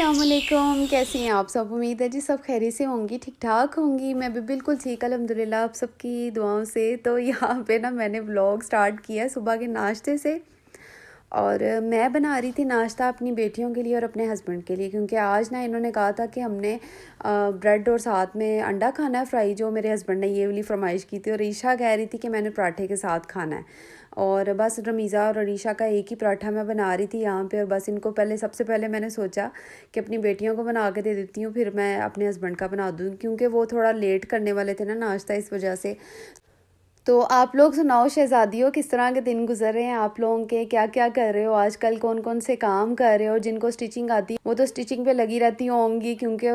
अस्सलामुअलैकुम, कैसी हैं आप सब। उम्मीद है जी सब खैरियत से होंगी, ठीक ठाक होंगी। मैं भी बिल्कुल ठीक अल्हम्दुलिल्लाह आप सबकी दुआओं से। तो यहाँ पे ना मैंने व्लॉग स्टार्ट किया सुबह के नाश्ते से, और मैं बना रही थी नाश्ता अपनी बेटियों के लिए और अपने हस्बैंड के लिए, क्योंकि आज ना इन्होंने कहा था कि हमने ब्रेड और साथ में अंडा खाना है फ्राई। जो मेरे हस्बैंड ने ये वाली फरमाइश की थी, और ईशा कह रही थी कि मैंने पराठे के साथ खाना है। और बस रमीज़ा और अरीशा का एक ही पराठा मैं बना रही थी यहाँ पे। और बस इनको सबसे पहले मैंने सोचा कि अपनी बेटियों को बना के दे देती हूँ, फिर मैं अपने हस्बैंड का बना दूँ, क्योंकि वो थोड़ा लेट करने वाले थे ना नाश्ता, इस वजह से। तो आप लोग सुनाओ शहज़ादियों, किस तरह के दिन गुजर रहे हैं आप लोगों के, क्या क्या कर रहे हो आजकल, कौन कौन से काम कर रहे हो। जिनको स्टिचिंग आती है वो तो स्टिचिंग पे लगी रहती होंगी, क्योंकि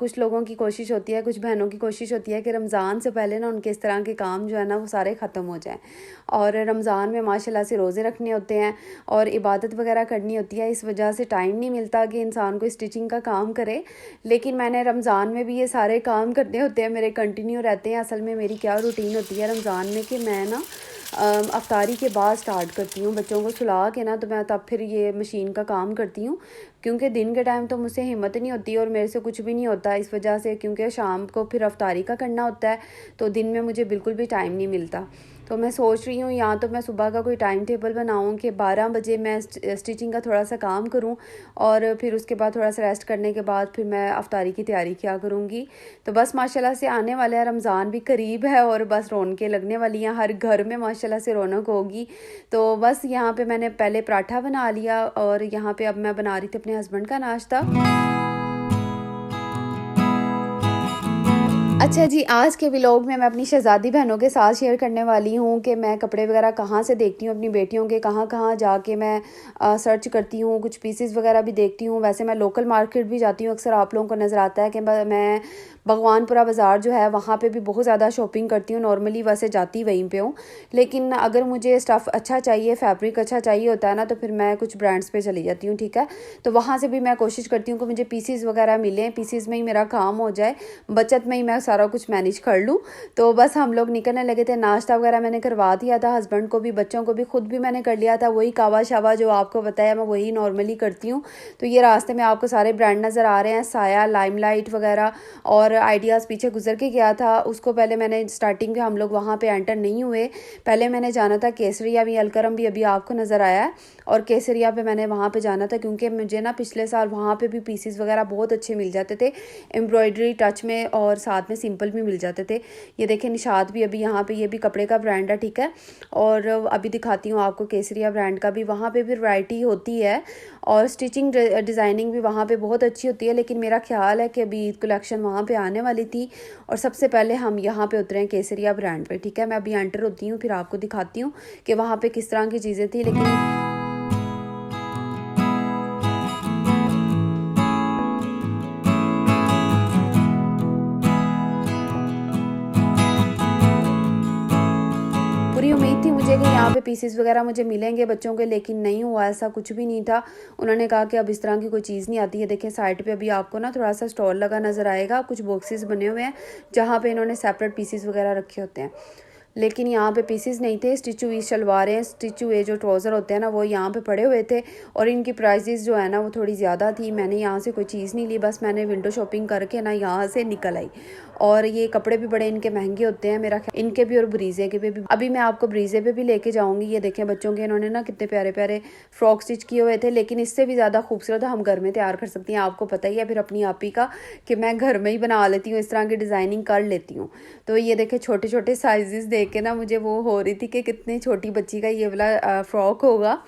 कुछ लोगों की कोशिश होती है, कुछ बहनों की कोशिश होती है कि रमज़ान से पहले ना उनके इस तरह के काम जो है ना वो सारे ख़त्म हो जाएं। और रमज़ान में माशाल्लाह से रोज़े रखने होते हैं और इबादत वगैरह करनी होती है, इस वजह से टाइम नहीं मिलता कि इंसान को स्टिचिंग का काम करे। लेकिन मैंने रमज़ान में भी ये सारे काम करने होते हैं, मेरे कंटिन्यू रहते हैं। असल में मेरी क्या रूटीन होती है रमज़ान में कि मैं ना अफ्तारी के बाद स्टार्ट करती हूँ, बच्चों को सुला के ना, तो मैं तब फिर ये मशीन का काम करती हूँ, क्योंकि दिन के टाइम तो मुझसे हिम्मत नहीं होती और मेरे से कुछ भी नहीं होता इस वजह से, क्योंकि शाम को फिर अफ्तारी का करना होता है, तो दिन में मुझे बिल्कुल भी टाइम नहीं मिलता। तो मैं सोच रही हूँ या तो मैं सुबह का कोई टाइम टेबल बनाऊँ कि 12 बजे मैं स्टिचिंग का थोड़ा सा काम करूँ, और फिर उसके बाद थोड़ा सा रेस्ट करने के बाद फिर मैं अफ्तारी की तैयारी क्या करूँगी। तो बस माशाल्लाह से आने वाला है रमज़ान, भी करीब है और बस रौनकें लगने वाली हैं, हर घर में माशाल्लाह से रौनक होगी। तो बस यहाँ पे मैंने पहले पराठा बना लिया, और यहाँ पे अब मैं बना रही थी अपने हस्बैंड का नाश्ता। अच्छा जी, आज के व्लॉग में मैं अपनी शहज़ादी बहनों के साथ शेयर करने वाली हूँ कि मैं कपड़े वगैरह कहाँ से देखती हूँ अपनी बेटियों के, कहाँ कहाँ जाके मैं सर्च करती हूँ, कुछ पीसेस वगैरह भी देखती हूँ। वैसे मैं लोकल मार्केट भी जाती हूँ, अक्सर आप लोगों को नज़र आता है कि मैं भगवानपुरा बाज़ार जो है वहाँ पे भी बहुत ज़्यादा शॉपिंग करती हूँ। नॉर्मली वैसे जाती वहीं पे हूँ, लेकिन अगर मुझे स्टफ़ अच्छा चाहिए, फैब्रिक अच्छा चाहिए होता है ना, तो फिर मैं कुछ ब्रांड्स पे चली जाती हूँ, ठीक है। तो वहाँ से भी मैं कोशिश करती हूँ कि मुझे पीसेस वगैरह मिलें, पीसेस में ही मेरा काम हो जाए, बचत में ही मैं सारा कुछ मैनेज कर लूँ। तो बस हम लोग निकलने लगे थे, नाश्ता वगैरह मैंने करवा दिया था, हस्बैंड को भी, बच्चों को भी, खुद भी मैंने कर लिया था। वही कावा शावा जो आपको बताया मैं वही नॉर्मली करती हूँ। तो ये रास्ते में आपको सारे ब्रांड नज़र आ रहे हैं, साया, लाइमलाइट वगैरह, और आइडियाज़ पीछे गुजर के गया था। उसको पहले मैंने स्टार्टिंग में हम लोग वहाँ पे एंटर नहीं हुए, पहले मैंने जाना था केसरिया भी, अलकरम भी अभी आपको नज़र आया है, और केसरिया पे मैंने वहाँ पे जाना था, क्योंकि मुझे ना पिछले साल वहाँ पे भी पीसेस वगैरह बहुत अच्छे मिल जाते थे, एम्ब्रॉयडरी टच में, और साथ में सिंपल भी मिल जाते थे। ये देखें निशात भी अभी यहाँ पे, ये भी कपड़े का ब्रांड है, ठीक है। और अभी दिखाती हूँ आपको केसरिया ब्रांड का भी, वहाँ पे भी वैरायटी होती है, और स्टिचिंग डिज़ाइनिंग भी वहाँ पे बहुत अच्छी होती है। लेकिन मेरा ख्याल है कि अभी ईद कलेक्शन वहाँ पे आने वाली थी, और सबसे पहले हम यहाँ पे उतरे हैं केसरिया ब्रांड पे, ठीक है। मैं अभी एंटर होती हूँ, फिर आपको दिखाती हूँ कि वहाँ पे किस तरह की चीज़ें थी। लेकिन पूरी उम्मीद थी मुझे कि यहाँ पे पीसेस वगैरह मुझे मिलेंगे बच्चों के, लेकिन नहीं हुआ, ऐसा कुछ भी नहीं था। उन्होंने कहा कि अब इस तरह की कोई चीज़ नहीं आती है। देखें साइड पे अभी आपको ना थोड़ा सा स्टॉल लगा नज़र आएगा, कुछ बॉक्सेस बने हुए हैं जहाँ पे इन्होंने सेपरेट पीसेस वगैरह रखे होते हैं, लेकिन यहाँ पे पीसेस नहीं थे। स्टिच हुई शलवारें, स्टिच हुए जो ट्राउज़र होते हैं ना, वो यहाँ पे पड़े हुए थे, और इनकी प्राइसेस जो है ना वो थोड़ी ज़्यादा थी। मैंने यहाँ से कोई चीज़ नहीं ली, बस मैंने विंडो शॉपिंग करके ना यहाँ से निकल आई। और ये कपड़े भी बड़े इनके महंगे होते हैं, मेरा इनके भी और ब्रीजे के भी। अभी मैं आपको ब्रीजे पे भी लेके जाऊँगी। ये देखें बच्चों के इन्होंने ना कितने प्यारे प्यारे फ्रॉक स्टिच किए हुए थे, लेकिन इससे भी ज़्यादा खूबसूरत हम घर में तैयार कर सकती हैं। आपको पता ही है फिर अपनी आप ही का कि मैं घर में ही बना लेती हूँ, इस तरह की डिज़ाइनिंग कर लेती हूँ। तो ये देखें छोटे छोटे साइजेस देख के ना मुझे वो हो रही थी कि कितनी छोटी बच्ची का ये वाला फ्रॉक होगा।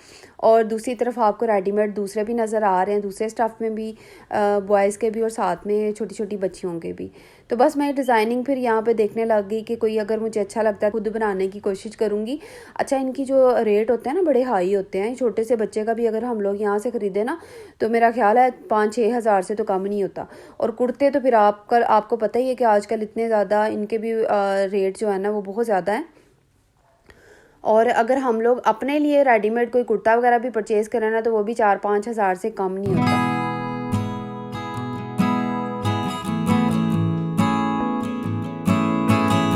और दूसरी तरफ आपको रेडीमेड दूसरे भी नज़र आ रहे हैं, दूसरे स्टफ़ में भी, बॉयज़ के भी और साथ में छोटी छोटी बच्चियों के भी। तो बस मैं डिज़ाइनिंग फिर यहाँ पे देखने लग गई कि कोई अगर मुझे अच्छा लगता है खुद बनाने की कोशिश करूँगी। अच्छा, इनकी जो रेट होते हैं ना बड़े हाई होते हैं, छोटे से बच्चे का भी अगर हम लोग यहाँ से ख़रीदें ना, तो मेरा ख्याल है 5-6 हज़ार से तो कम नहीं होता। और कुर्ते तो फिर आपको पता ही है कि आजकल इतने ज़्यादा इनके भी रेट जो है ना वो बहुत ज़्यादा है। और अगर हम लोग अपने लिए रेडीमेड कोई कुर्ता वगैरह भी परचेज़ करें ना, तो वो भी 4-5 हज़ार से कम नहीं होता।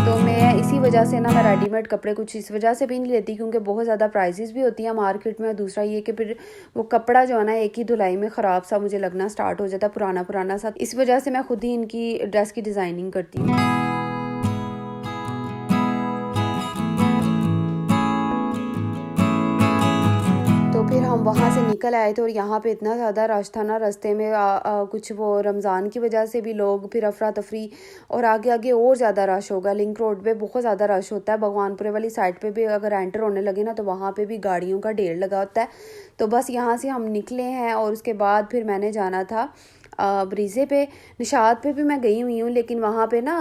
तो मैं इसी वजह से ना मैं रेडीमेड कपड़े कुछ इस वजह से भी नहीं लेती क्योंकि बहुत ज़्यादा प्राइसेस भी होती हैं मार्केट में। दूसरा ये कि फिर वो कपड़ा जो है ना एक ही धुलाई में ख़राब सा मुझे लगना स्टार्ट हो जाता है, पुराना पुराना सा। इस वजह से मैं खुद ही इनकी ड्रेस की डिज़ाइनिंग करती हूँ। तो फिर हम वहाँ से निकल आए थे और यहाँ पे इतना ज़्यादा रश था ना रास्ते में, कुछ वो रमज़ान की वजह से भी लोग फिर अफरा तफरी, और आगे आगे और ज़्यादा रश होगा। लिंक रोड पे बहुत ज़्यादा रश होता है। भगवानपुरे वाली साइड पे भी अगर एंटर होने लगे ना तो वहाँ पे भी गाड़ियों का ढेर लगा होता है। तो बस यहाँ से हम निकले हैं और उसके बाद फिर मैंने जाना था ब्रीज़े पे। निशात पे भी मैं गई हुई हूँ, लेकिन वहाँ पे ना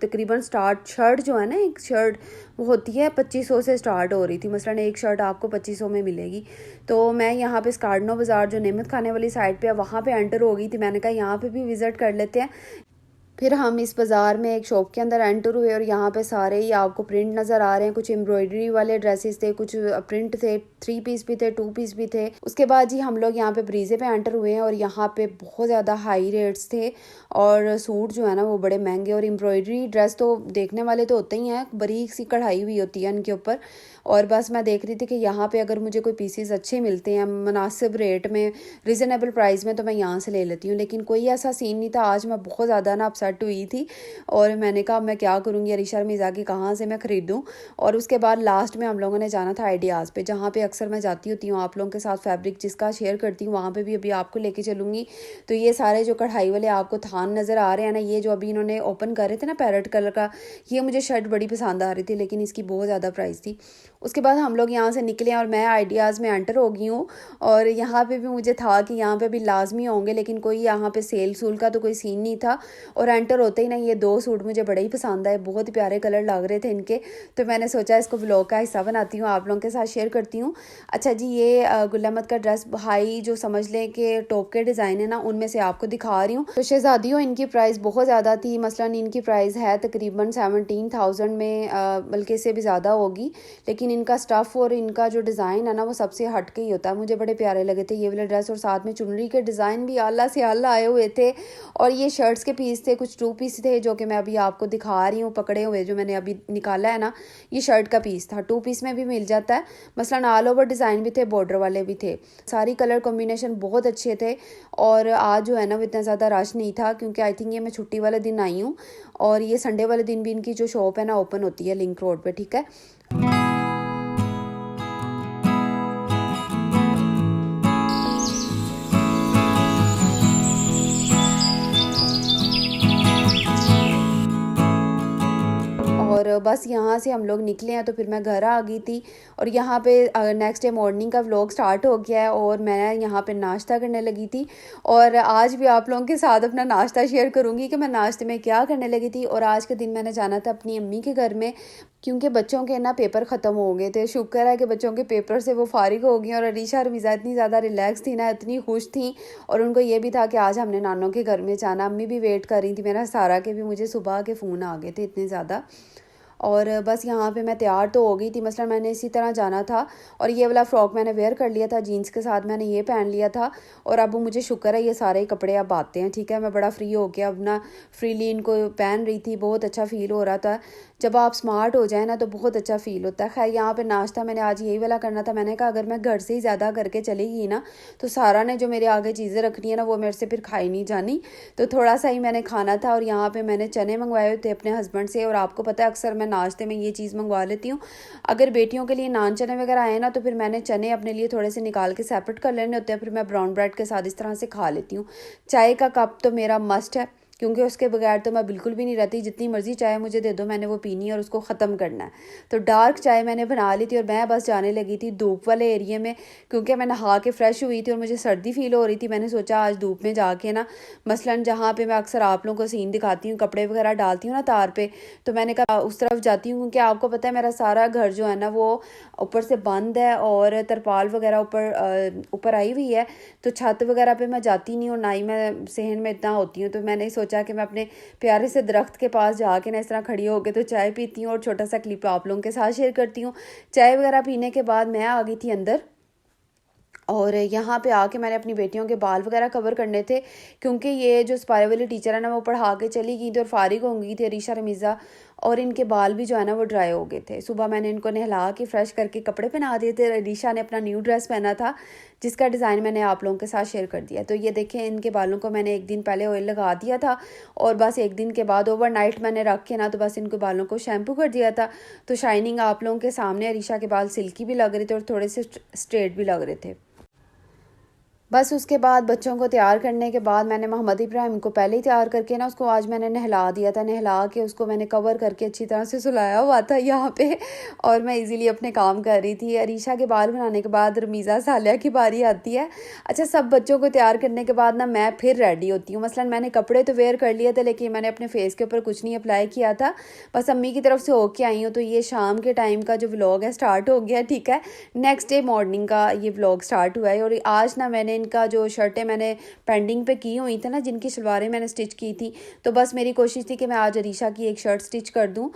तकरीबन स्टार्ट शर्ट जो है ना, एक शर्ट वो होती है 2500 से स्टार्ट हो रही थी। मसलन एक शर्ट आपको 2500 में मिलेगी। तो मैं यहाँ पे स्कार्डनो बाज़ार जो नेमत खाने वाली साइड पे है वहाँ पे एंटर हो गई थी। मैंने कहा यहाँ पे भी विज़िट कर लेते हैं। फिर हम इस बाज़ार में एक शॉप के अंदर एंटर हुए और यहाँ पे सारे ही आपको प्रिंट नज़र आ रहे हैं। कुछ एम्ब्रॉयडरी वाले ड्रेसेस थे, कुछ प्रिंट थे, 3 पीस भी थे, 2 पीस भी थे। उसके बाद जी हम लोग यहाँ पे ब्रीज़े पे एंटर हुए हैं और यहाँ पे बहुत ज़्यादा हाई रेट्स थे और सूट जो है ना वो बड़े महंगे। और एम्ब्रॉयडरी ड्रेस तो देखने वाले तो होते ही हैं, बारीक सी कढ़ाई हुई होती है इनके ऊपर। और बस मैं देख रही थी कि यहाँ पे अगर मुझे कोई पीसीज अच्छे मिलते हैं मुनासिब रेट में, रिजनेबल प्राइस में, तो मैं यहाँ से ले लेती हूँ। लेकिन कोई ऐसा सीन नहीं था। आज मैं बहुत ज़्यादा ना अपसेट हुई थी और मैंने कहा मैं क्या करूँगी, अरीशा मिर्ज़ा की कहाँ से मैं ख़रीदूँ। और उसके बाद लास्ट में हम लोगों ने जाना था आइडियाज़ पे, जहाँ पे अक्सर मैं जाती होती हूँ आप लोगों के साथ, फैब्रिक जिसका शेयर करती हूँ वहाँ पे भी अभी आपको लेके चलूँगी। तो ये सारे जो कढ़ाई वाले आपको थान नज़र आ रहे हैं ना, ये जो अभी इन्होंने ओपन कर रहे थे ना पैरेट कलर का, ये मुझे शर्ट बड़ी पसंद आ रही थी, लेकिन इसकी बहुत ज़्यादा प्राइस थी। उसके बाद हम लोग यहाँ से निकले और मैं आइडियाज़ में एंटर हो गई हूँ। और यहाँ पे भी मुझे था कि यहाँ पे भी लाजमी होंगे, लेकिन कोई यहाँ पे सेल सूल का तो कोई सीन नहीं था। और एंटर होते ही ना ये 2 सूट मुझे बड़े ही पसंद आए, बहुत ही प्यारे कलर लग रहे थे इनके। तो मैंने सोचा इसको व्लॉग का हिस्सा बनाती हूँ, आप लोगों के साथ शेयर करती हूँ। अच्छा जी, ये गुल अहमद का ड्रेस हाई जो समझ लें कि टॉप के डिज़ाइन है ना, उनमें से आपको दिखा रही हूँ। तो शहजादियों इनकी प्राइस बहुत ज़्यादा थी। मसलन इनकी प्राइस है तकरीबन 17,000 में, बल्कि इससे भी ज़्यादा होगी। लेकिन इनका स्टफ़ और इनका जो डिज़ाइन है ना वो सबसे हट के ही होता है। मुझे बड़े प्यारे लगे थे ये वाले ड्रेस, और साथ में चुनरी के डिज़ाइन भी आला से आला आए हुए थे। और ये शर्ट्स के पीस थे, कुछ 2 पीस थे जो कि मैं अभी आपको दिखा रही हूँ पकड़े हुए, जो मैंने अभी निकाला है ना, ये शर्ट का पीस था। 2 पीस में भी मिल जाता है। मसलन ऑल ओवर डिज़ाइन भी थे, बॉर्डर वाले भी थे। सारी कलर कॉम्बिनेशन बहुत अच्छे थे। और आज जो है ना वो इतना ज़्यादा रश नहीं था, क्योंकि आई थिंक ये मैं छुट्टी वाले दिन आई हूँ और ये संडे वाले दिन भी इनकी जो शॉप है ना ओपन होती है लिंक रोड पर, ठीक है। और बस यहाँ से हम लोग निकले हैं तो फिर मैं घर आ गई थी। और यहाँ पे नेक्स्ट डे मॉर्निंग का व्लॉग स्टार्ट हो गया है और मैं यहाँ पे नाश्ता करने लगी थी। और आज भी आप लोगों के साथ अपना नाश्ता शेयर करूँगी कि मैं नाश्ते में क्या करने लगी थी। और आज के दिन मैंने जाना था अपनी अम्मी के घर में, क्योंकि बच्चों के ना पेपर ख़त्म हो गए थे। शुक्र है कि बच्चों के पेपर से वो फारिग हो गई। और अरीशा और मिज़ा इतनी ज़्यादा रिलैक्स थी ना, इतनी खुश थी। और उनको ये भी था कि आज हमने नानों के घर में जाना। अम्मी भी वेट कर रही थी मेरा, सारा के भी मुझे सुबह के फ़ोन आ गए थे इतने ज़्यादा। और बस यहाँ पे मैं तैयार तो हो गई थी। मसलन मैंने इसी तरह जाना था और ये वाला फ़्रॉक मैंने वेयर कर लिया था, जीन्स के साथ मैंने ये पहन लिया था। और अब मुझे शुक्र है ये सारे कपड़े अब आते हैं, ठीक है। मैं बड़ा फ्री हो गया अब ना, फ्रीली इनको पहन रही थी, बहुत अच्छा फ़ील हो रहा था। जब आप स्मार्ट हो जाए ना तो बहुत अच्छा फ़ील होता है। खैर यहाँ पे नाश्ता मैंने आज यही वाला करना था। मैंने कहा अगर मैं घर से ही ज़्यादा करके चली गई ना तो सारा ने जो मेरे आगे चीज़ें रखनी है ना वो मेरे से फिर खाई नहीं जानी। तो थोड़ा सा ही मैंने खाना था। और यहाँ पे मैंने चने मंगवाए थे अपने हस्बैंड से। और आपको पता है अक्सर मैं नाश्ते में ये चीज़ मंगवा लेती हूँ। अगर बेटियों के लिए नान चने वगैरह आए ना तो फिर मैंने चने अपने लिए थोड़े से निकाल के सेपरेट कर लेने होते हैं, फिर मैं ब्राउन ब्रेड के साथ इस तरह से खा लेती हूँ। चाय का कप तो मेरा मस्ट है, क्योंकि उसके बगैर तो मैं बिल्कुल भी नहीं रहती। जितनी मर्ज़ी चाय मुझे दे दो, मैंने वो पीनी है और उसको ख़त्म करना है। तो डार्क चाय मैंने बना ली थी और मैं बस जाने लगी थी धूप वाले एरिया में, क्योंकि मैं नहा के फ्रेश हुई थी और मुझे सर्दी फील हो रही थी। मैंने सोचा आज धूप में जाके ना, मसलन जहाँ पे मैं अक्सर आप लोगों को सीन दिखाती हूँ, कपड़े वगैरह डालती हूँ ना तार पे, तो मैंने कहा उस तरफ जाती हूँ। क्योंकि आपको पता है मेरा सारा घर जो है ना वो ऊपर से बंद है और तरपाल वगैरह ऊपर आई हुई है। तो छत वगैरह पे मैं जाती नहीं और ना ही मैं सहन में इतना होती हूँ। तो मैंने सोचा कि मैं अपने प्यारे से दरख्त के पास जाके ना इस तरह खड़ी होकर तो चाय पीती हूँ और छोटा सा क्लिप आप लोगों के साथ शेयर करती हूँ। चाय वगैरह पीने के बाद मैं आ गई थी अंदर और यहाँ पे आके मैंने अपनी बेटियों के बाल वगैरह कवर करने थे, क्योंकि ये जो स्पायर वाली टीचर है ना वो पढ़ा के चली गई थी और फारिग हो गई थी अरीशा रमीज़ा। और इनके बाल भी जो है ना वो ड्राई हो गए थे। सुबह मैंने इनको नहला के फ्रेश करके कपड़े पहना दिए थे। अरीशा ने अपना न्यू ड्रेस पहना था जिसका डिज़ाइन मैंने आप लोगों के साथ शेयर कर दिया। तो ये देखें, इनके बालों को मैंने एक दिन पहले ऑयल लगा दिया था और बस एक दिन के बाद ओवरनाइट मैंने रख के ना तो बस इनके बालों को शैम्पू कर दिया था। तो शाइनिंग आप लोगों के सामने, अरीशा के बाल सिल्की भी लग रहे थे और थोड़े से स्ट्रेट भी लग रहे थे। बस उसके बाद बच्चों को तैयार करने के बाद मैंने मोहम्मद इब्राहिम को पहले ही तैयार करके ना उसको आज मैंने नहला दिया था। नहला के उसको मैंने कवर करके अच्छी तरह से सुलाया हुआ था यहाँ पे, और मैं इजीली अपने काम कर रही थी। अरीशा के बाल बनाने के बाद रमीज़ा सालिया की बारी आती है। अच्छा, सब बच्चों को तैयार करने के बाद ना मैं फिर रेडी होती हूँ। मसलन मैंने कपड़े तो वेयर कर लिए थे लेकिन मैंने अपने फेस के ऊपर कुछ नहीं अप्लाई किया था। बस अम्मी की तरफ से होके आई हूँ। तो ये शाम के टाइम का जो व्लॉग है स्टार्ट हो गया, ठीक है। नेक्स्ट डे मॉर्निंग का ये व्लॉग स्टार्ट हुआ है। और आज ना मैंने इनका जो शर्टें मैंने पेंडिंग पे की हुई थी ना, जिनकी शलवारें मैंने स्टिच की थी, तो बस मेरी कोशिश थी कि मैं आज अरीशा की एक शर्ट स्टिच कर दूं।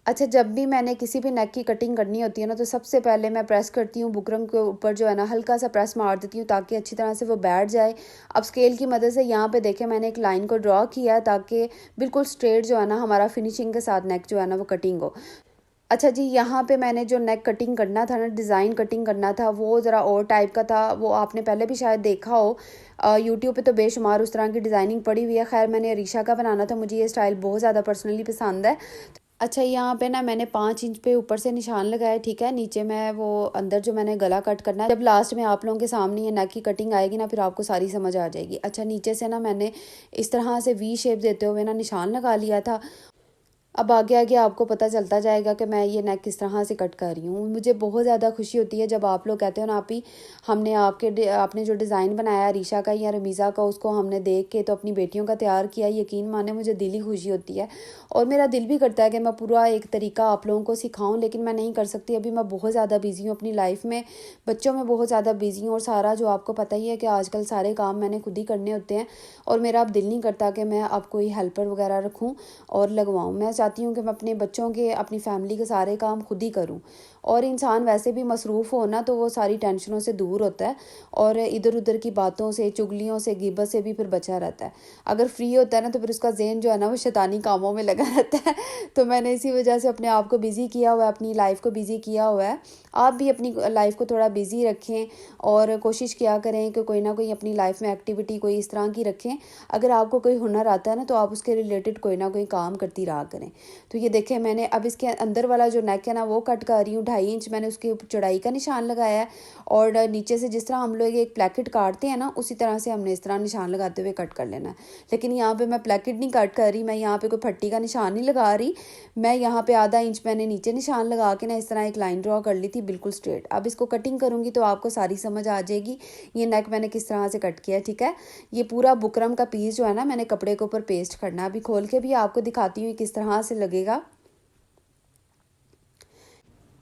अच्छा, जब भी मैंने किसी भी नेक की कटिंग करनी होती है ना तो सबसे पहले मैं प्रेस करती हूँ बुकरम के ऊपर, जो है ना हल्का सा प्रेस मार देती हूँ ताकि अच्छी तरह से वो बैठ जाए। अब स्केल की मदद से यहाँ पे देखें मैंने एक लाइन को ड्रॉ किया ताकि बिल्कुल स्ट्रेट जो है ना हमारा फिनिशिंग के साथ नेक जो है ना वो कटिंग हो। अच्छा जी, यहाँ पे मैंने जो नेक कटिंग करना था ना, डिज़ाइन कटिंग करना था, वो ज़रा और टाइप का था। वो आपने पहले भी शायद देखा हो। यूट्यूब पे तो बेशुमार उस तरह की डिज़ाइनिंग पड़ी हुई है। खैर, मैंने अरीशा का बनाना था, मुझे ये स्टाइल बहुत ज़्यादा पर्सनली पसंद है। अच्छा, यहाँ पे ना मैंने 5 इंच पे ऊपर से निशान लगाया, ठीक है। नीचे मैं वो अंदर जो मैंने गला कट करना है, जब लास्ट में आप लोगों के सामने ये नेक की कटिंग आएगी ना फिर आपको सारी समझ आ जाएगी। अच्छा, नीचे से ना मैंने इस तरह से वी शेप देते हुए ना निशान लगा लिया था। अब आगे आगे आपको पता चलता जाएगा कि मैं ये नेक किस तरह से कट कर रही हूँ। मुझे बहुत ज़्यादा खुशी होती है जब आप लोग कहते हो ना, आप ही हमने आपने जो डिज़ाइन बनाया अरीशा का या रमीज़ा का, उसको हमने देख के तो अपनी बेटियों का तैयार किया। यकीन माने मुझे दिल ही खुशी होती है और मेरा दिल भी करता है कि मैं पूरा एक तरीका आप लोगों को सिखाऊँ, लेकिन मैं नहीं कर सकती। अभी मैं बहुत ज़्यादा बिज़ी हूँ अपनी लाइफ में, बच्चों में बहुत ज़्यादा बिज़ी हूँ और सारा जो आपको पता ही है कि आजकल सारे काम मैंने खुद ही करने होते हैं और मेरा अब दिल नहीं करता कि मैं अब कोई हेल्पर वगैरह रखूँ और लगवाऊँ। मैं चाहती हूँ कि मैं अपने बच्चों के, अपनी फैमिली के सारे काम खुद ही करूँ। और इंसान वैसे भी मसरूफ़ हो ना तो वो सारी टेंशनों से दूर होता है और इधर उधर की बातों से, चुगलियों से, गिबत से भी फिर बचा रहता है। अगर फ्री होता है ना तो फिर उसका ज़हन जो है ना वो शैतानी कामों में लगा रहता है। तो मैंने इसी वजह से अपने आप को बिज़ी किया हुआ है, अपनी लाइफ को बिज़ी किया हुआ है। आप भी अपनी लाइफ को थोड़ा बिज़ी रखें और कोशिश किया करें कि कोई ना कोई अपनी लाइफ में एक्टिविटी कोई इस तरह की रखें। अगर आपको कोई हुनर आता है ना तो आप उसके रिलेटेड कोई ना कोई काम करती रहा करें। तो ये देखें, मैंने अब इसके अंदर वाला जो नेक है ना वो कट कर रही हूँ। 2.5 इंच मैंने उसके ऊपर चौड़ाई का निशान लगाया है और नीचे से जिस तरह हम लोग एक प्लेकेट काटते हैं ना उसी तरह से हमने इस तरह निशान लगाते हुए कट कर लेना है। लेकिन यहाँ पे मैं प्लेकेट नहीं कट कर रही, मैं यहाँ पे कोई फट्टी का निशान नहीं लगा रही। मैं यहाँ पे आधा इंच मैंने नीचे निशान लगा के ना इस तरह एक लाइन ड्रॉ कर ली थी बिल्कुल स्ट्रेट। अब इसको कटिंग करूँगी तो आपको सारी समझ आ जाएगी ये नेक मैंने किस तरह से कट किया, ठीक है। ये पूरा बुकरम का पीस जो है ना मैंने कपड़े के ऊपर पेस्ट करना है। अभी खोल के भी आपको दिखाती हूँ किस तरह से लगेगा।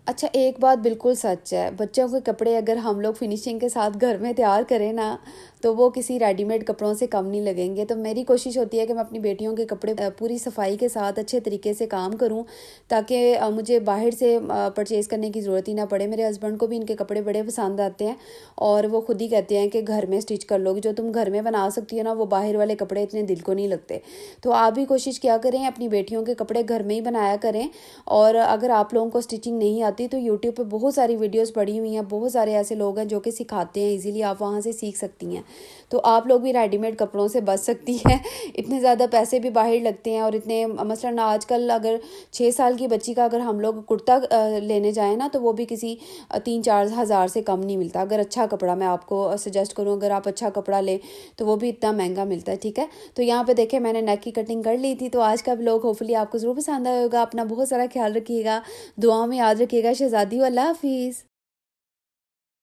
अच्छा, एक बात बिल्कुल सच है, बच्चों के कपड़े अगर हम लोग फिनिशिंग के साथ घर में तैयार करें ना तो वो किसी रेडीमेड कपड़ों से कम नहीं लगेंगे। तो मेरी कोशिश होती है कि मैं अपनी बेटियों के कपड़े पूरी सफाई के साथ अच्छे तरीके से काम करूं ताकि मुझे बाहर से परचेज़ करने की ज़रूरत ही ना पड़े। मेरे हस्बैंड को भी इनके कपड़े बड़े पसंद आते हैं और वो खुद ही कहते हैं कि घर में स्टिच कर लोगे, जो तुम घर में बना सकती हो ना वो बाहर वाले कपड़े इतने दिल को नहीं लगते। तो आप भी कोशिश किया करें अपनी बेटियों के कपड़े घर में ही बनाया करें। और अगर आप लोगों को स्टिचिंग नहीं आती तो यूट्यूब पे बहुत सारी वीडियोस पड़ी हुई हैं, बहुत सारे ऐसे लोग हैं जो कि सिखाते हैं, इजीली आप वहाँ से सीख सकती हैं। तो आप लोग भी रेडीमेड कपड़ों से बच सकती हैं। इतने ज़्यादा पैसे भी बाहर लगते हैं और इतने, मसलन आजकल अगर 6 साल की बच्ची का अगर हम लोग कुर्ता लेने जाएँ ना तो वो भी किसी 3-4 हज़ार से कम नहीं मिलता। अगर अच्छा कपड़ा, मैं आपको सजेस्ट करूँ, अगर आप अच्छा कपड़ा लें तो वो भी इतना महंगा मिलता है, ठीक है। तो यहाँ पे देखें मैंने नेक की कटिंग कर ली थी। तो आज का व्लॉग होपफुली आपको ज़रूर पसंद आया होगा। अपना बहुत सारा ख्याल रखिएगा, दुआओं में याद रखिएगा। शहज़ादी, अल्लाह हाफिज़।